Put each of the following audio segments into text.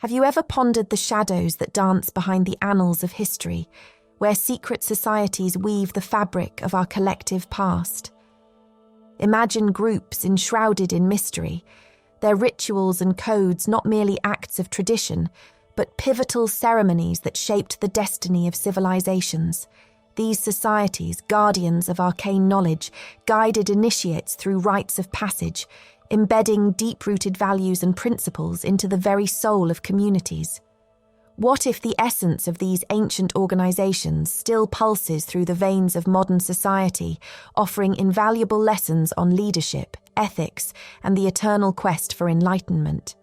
Have you ever pondered the shadows that dance behind the annals of history, where secret societies weave the fabric of our collective past? Imagine groups enshrouded in mystery, their rituals and codes not merely acts of tradition, but pivotal ceremonies that shaped the destiny of civilizations. These societies, guardians of arcane knowledge, guided initiates through rites of passage, embedding deep-rooted values and principles into the very soul of communities. What if the essence of these ancient organizations still pulses through the veins of modern society, offering invaluable lessons on leadership, ethics, and the eternal quest for enlightenment?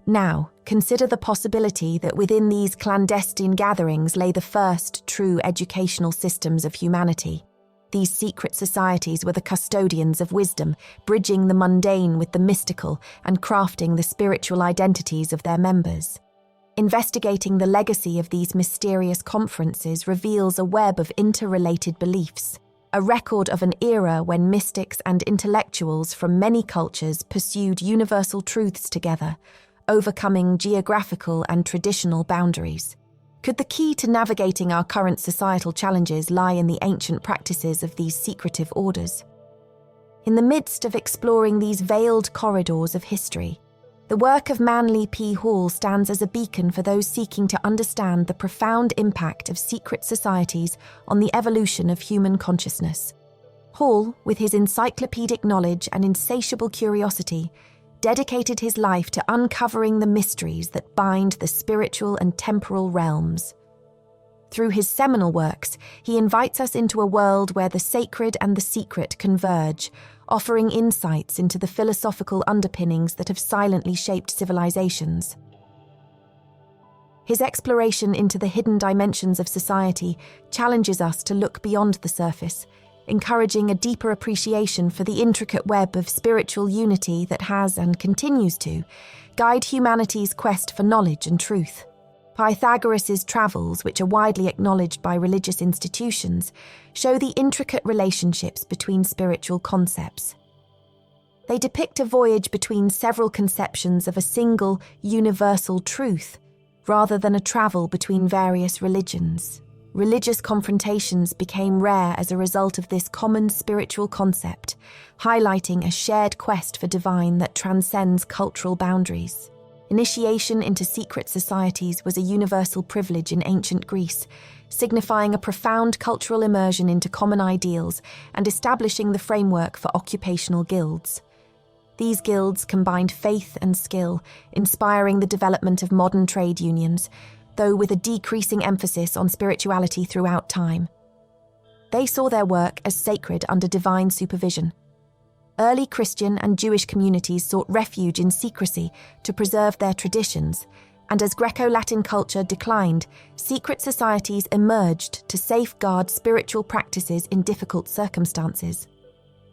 Now, consider the possibility that within these clandestine gatherings lay the first true educational systems of humanity. These secret societies were the custodians of wisdom, bridging the mundane with the mystical and crafting the spiritual identities of their members. Investigating the legacy of these mysterious conferences reveals a web of interrelated beliefs, a record of an era when mystics and intellectuals from many cultures pursued universal truths together, overcoming geographical and traditional boundaries. Could the key to navigating our current societal challenges lie in the ancient practices of these secretive orders? In the midst of exploring these veiled corridors of history, the work of Manly P. Hall stands as a beacon for those seeking to understand the profound impact of secret societies on the evolution of human consciousness. Hall, with his encyclopedic knowledge and insatiable curiosity, dedicated his life to uncovering the mysteries that bind the spiritual and temporal realms. Through his seminal works, he invites us into a world where the sacred and the secret converge, offering insights into the philosophical underpinnings that have silently shaped civilizations. His exploration into the hidden dimensions of society challenges us to look beyond the surface, encouraging a deeper appreciation for the intricate web of spiritual unity that has and continues to guide humanity's quest for knowledge and truth. Pythagoras' travels, which are widely acknowledged by religious institutions, show the intricate relationships between spiritual concepts. They depict a voyage between several conceptions of a single, universal truth, rather than a travel between various religions. Religious confrontations became rare as a result of this common spiritual concept, highlighting a shared quest for divine that transcends cultural boundaries. Initiation into secret societies was a universal privilege in ancient Greece, signifying a profound cultural immersion into common ideals and establishing the framework for occupational guilds. These guilds combined faith and skill, inspiring the development of modern trade unions, though with a decreasing emphasis on spirituality throughout time. They saw their work as sacred under divine supervision. Early Christian and Jewish communities sought refuge in secrecy to preserve their traditions, and as Greco-Latin culture declined, secret societies emerged to safeguard spiritual practices in difficult circumstances.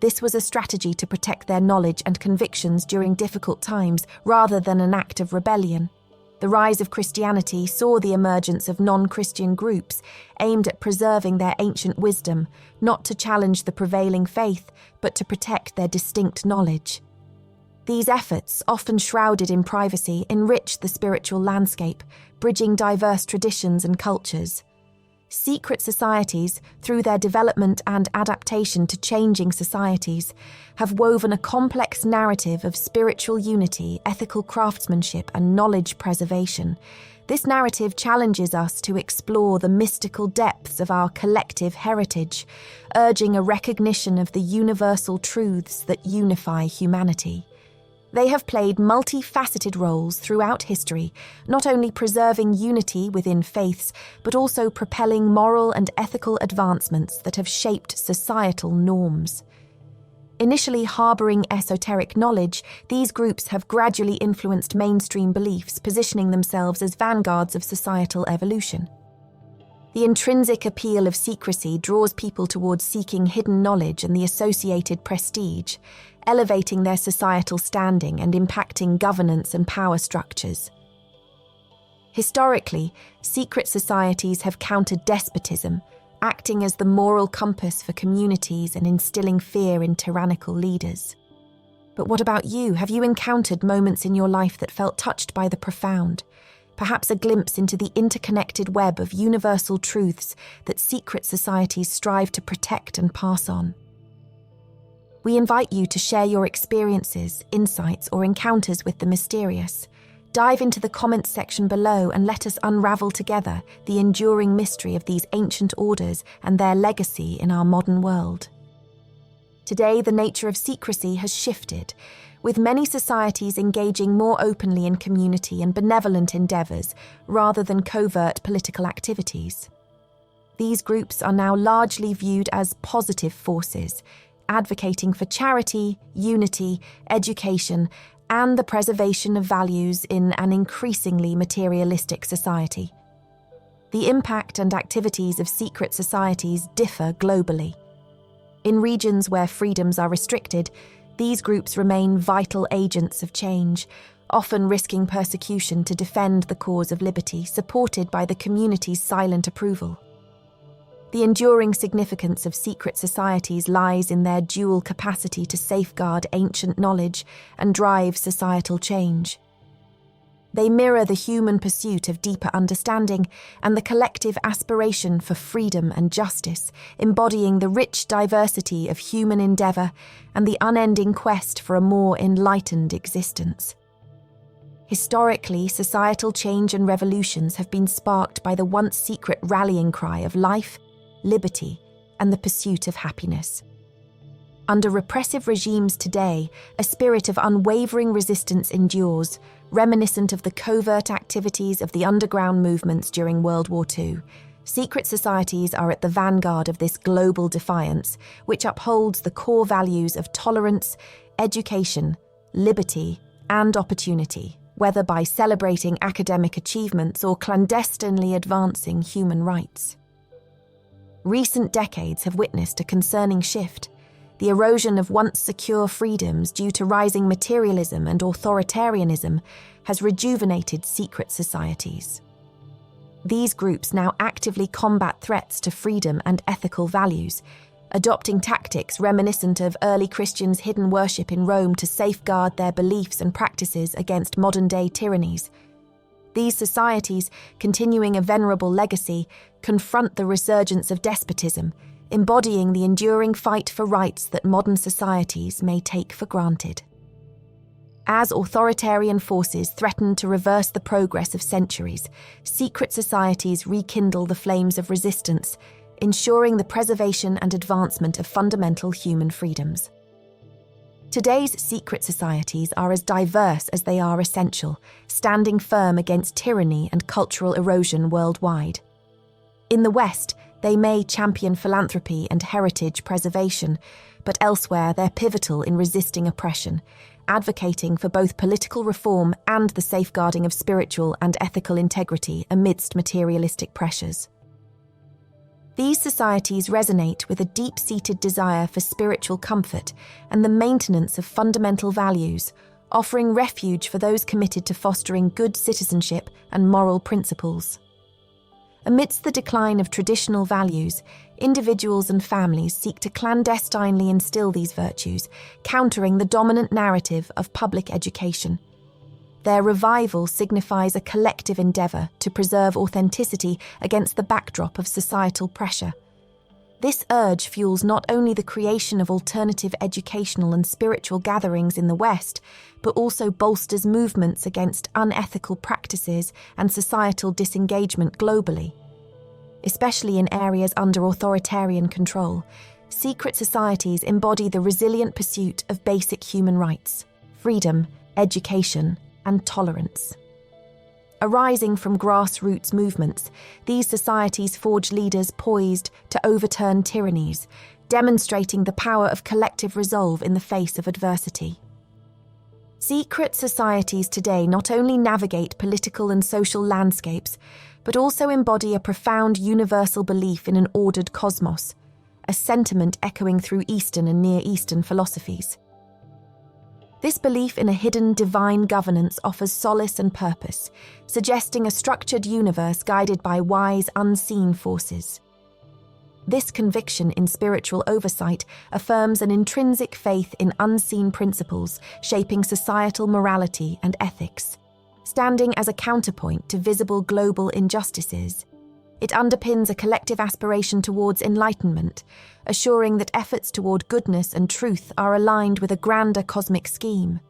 This was a strategy to protect their knowledge and convictions during difficult times rather than an act of rebellion. The rise of Christianity saw the emergence of non-Christian groups aimed at preserving their ancient wisdom, not to challenge the prevailing faith, but to protect their distinct knowledge. These efforts, often shrouded in privacy, enriched the spiritual landscape, bridging diverse traditions and cultures. Secret societies, through their development and adaptation to changing societies, have woven a complex narrative of spiritual unity, ethical craftsmanship, and knowledge preservation. This narrative challenges us to explore the mystical depths of our collective heritage, urging a recognition of the universal truths that unify humanity. They have played multifaceted roles throughout history, not only preserving unity within faiths, but also propelling moral and ethical advancements that have shaped societal norms. Initially harboring esoteric knowledge, these groups have gradually influenced mainstream beliefs, positioning themselves as vanguards of societal evolution. The intrinsic appeal of secrecy draws people towards seeking hidden knowledge and the associated prestige, elevating their societal standing and impacting governance and power structures. Historically, secret societies have countered despotism, acting as the moral compass for communities and instilling fear in tyrannical leaders. But what about you? Have you encountered moments in your life that felt touched by the profound? Perhaps a glimpse into the interconnected web of universal truths that secret societies strive to protect and pass on. We invite you to share your experiences, insights, or encounters with the mysterious. Dive into the comments section below and let us unravel together the enduring mystery of these ancient orders and their legacy in our modern world. Today, the nature of secrecy has shifted, with many societies engaging more openly in community and benevolent endeavours rather than covert political activities. These groups are now largely viewed as positive forces, advocating for charity, unity, education, and the preservation of values in an increasingly materialistic society. The impact and activities of secret societies differ globally. In regions where freedoms are restricted, these groups remain vital agents of change, often risking persecution to defend the cause of liberty, supported by the community's silent approval. The enduring significance of secret societies lies in their dual capacity to safeguard ancient knowledge and drive societal change. They mirror the human pursuit of deeper understanding and the collective aspiration for freedom and justice, embodying the rich diversity of human endeavour and the unending quest for a more enlightened existence. Historically, societal change and revolutions have been sparked by the once secret rallying cry of life, liberty, and the pursuit of happiness. Under repressive regimes today, a spirit of unwavering resistance endures, reminiscent of the covert activities of the underground movements during World War II. Secret societies are at the vanguard of this global defiance, which upholds the core values of tolerance, education, liberty, and opportunity, whether by celebrating academic achievements or clandestinely advancing human rights. Recent decades have witnessed a concerning shift. The erosion of once secure freedoms due to rising materialism and authoritarianism has rejuvenated secret societies. These groups now actively combat threats to freedom and ethical values, adopting tactics reminiscent of early Christians' hidden worship in Rome to safeguard their beliefs and practices against modern-day tyrannies. These societies, continuing a venerable legacy, confront the resurgence of despotism, embodying the enduring fight for rights that modern societies may take for granted. As authoritarian forces threaten to reverse the progress of centuries, secret societies rekindle the flames of resistance, ensuring the preservation and advancement of fundamental human freedoms. Today's secret societies are as diverse as they are essential, standing firm against tyranny and cultural erosion worldwide. In the West, they may champion philanthropy and heritage preservation, but elsewhere they're pivotal in resisting oppression, advocating for both political reform and the safeguarding of spiritual and ethical integrity amidst materialistic pressures. These societies resonate with a deep-seated desire for spiritual comfort and the maintenance of fundamental values, offering refuge for those committed to fostering good citizenship and moral principles. Amidst the decline of traditional values, individuals and families seek to clandestinely instill these virtues, countering the dominant narrative of public education. Their revival signifies a collective endeavour to preserve authenticity against the backdrop of societal pressure. This urge fuels not only the creation of alternative educational and spiritual gatherings in the West, but also bolsters movements against unethical practices and societal disengagement globally. Especially in areas under authoritarian control, secret societies embody the resilient pursuit of basic human rights, freedom, education, and tolerance. Arising from grassroots movements, these societies forge leaders poised to overturn tyrannies, demonstrating the power of collective resolve in the face of adversity. Secret societies today not only navigate political and social landscapes, but also embody a profound universal belief in an ordered cosmos, a sentiment echoing through Eastern and Near Eastern philosophies. This belief in a hidden divine governance offers solace and purpose, suggesting a structured universe guided by wise, unseen forces. This conviction in spiritual oversight affirms an intrinsic faith in unseen principles shaping societal morality and ethics, standing as a counterpoint to visible global injustices. It underpins a collective aspiration towards enlightenment, assuring that efforts toward goodness and truth are aligned with a grander cosmic scheme.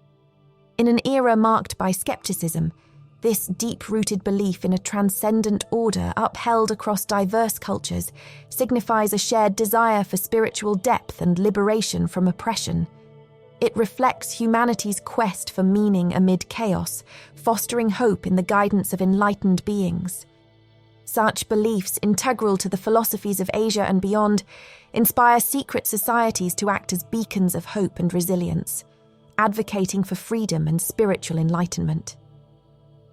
In an era marked by skepticism, this deep-rooted belief in a transcendent order upheld across diverse cultures signifies a shared desire for spiritual depth and liberation from oppression. It reflects humanity's quest for meaning amid chaos, fostering hope in the guidance of enlightened beings. Such beliefs, integral to the philosophies of Asia and beyond, inspire secret societies to act as beacons of hope and resilience, advocating for freedom and spiritual enlightenment.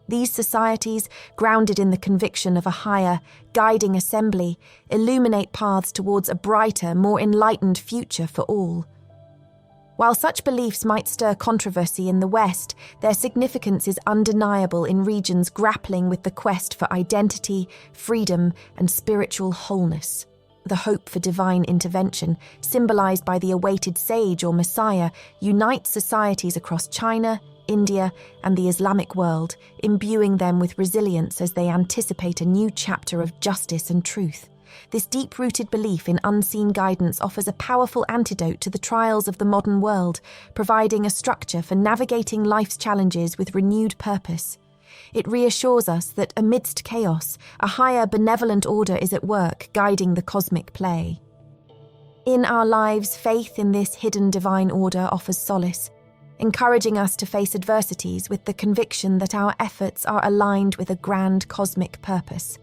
These societies, grounded in the conviction of a higher, guiding assembly, illuminate paths towards a brighter, more enlightened future for all. While such beliefs might stir controversy in the West, their significance is undeniable in regions grappling with the quest for identity, freedom, and spiritual wholeness. The hope for divine intervention, symbolized by the awaited sage or messiah, unites societies across China, India, and the Islamic world, imbuing them with resilience as they anticipate a new chapter of justice and truth. This deep-rooted belief in unseen guidance offers a powerful antidote to the trials of the modern world, providing a structure for navigating life's challenges with renewed purpose. It reassures us that amidst chaos, a higher benevolent order is at work, guiding the cosmic play. In our lives, faith in this hidden divine order offers solace, encouraging us to face adversities with the conviction that our efforts are aligned with a grand cosmic purpose.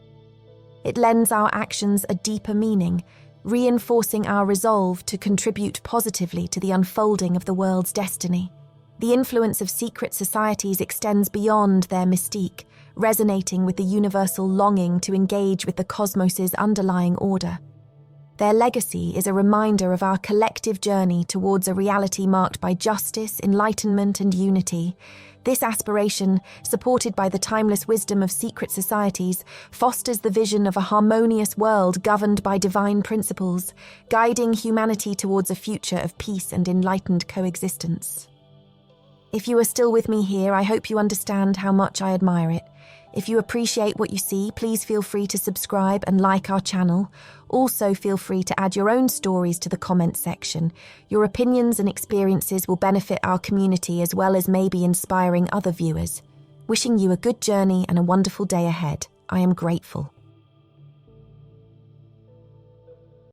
It lends our actions a deeper meaning, reinforcing our resolve to contribute positively to the unfolding of the world's destiny. The influence of secret societies extends beyond their mystique, resonating with the universal longing to engage with the cosmos's underlying order. Their legacy is a reminder of our collective journey towards a reality marked by justice, enlightenment, and unity. This aspiration, supported by the timeless wisdom of secret societies, fosters the vision of a harmonious world governed by divine principles, guiding humanity towards a future of peace and enlightened coexistence. If you are still with me here, I hope you understand how much I admire it. If you appreciate what you see, please feel free to subscribe and like our channel. Also, feel free to add your own stories to the comments section. Your opinions and experiences will benefit our community as well as maybe inspiring other viewers. Wishing you a good journey and a wonderful day ahead. I am grateful.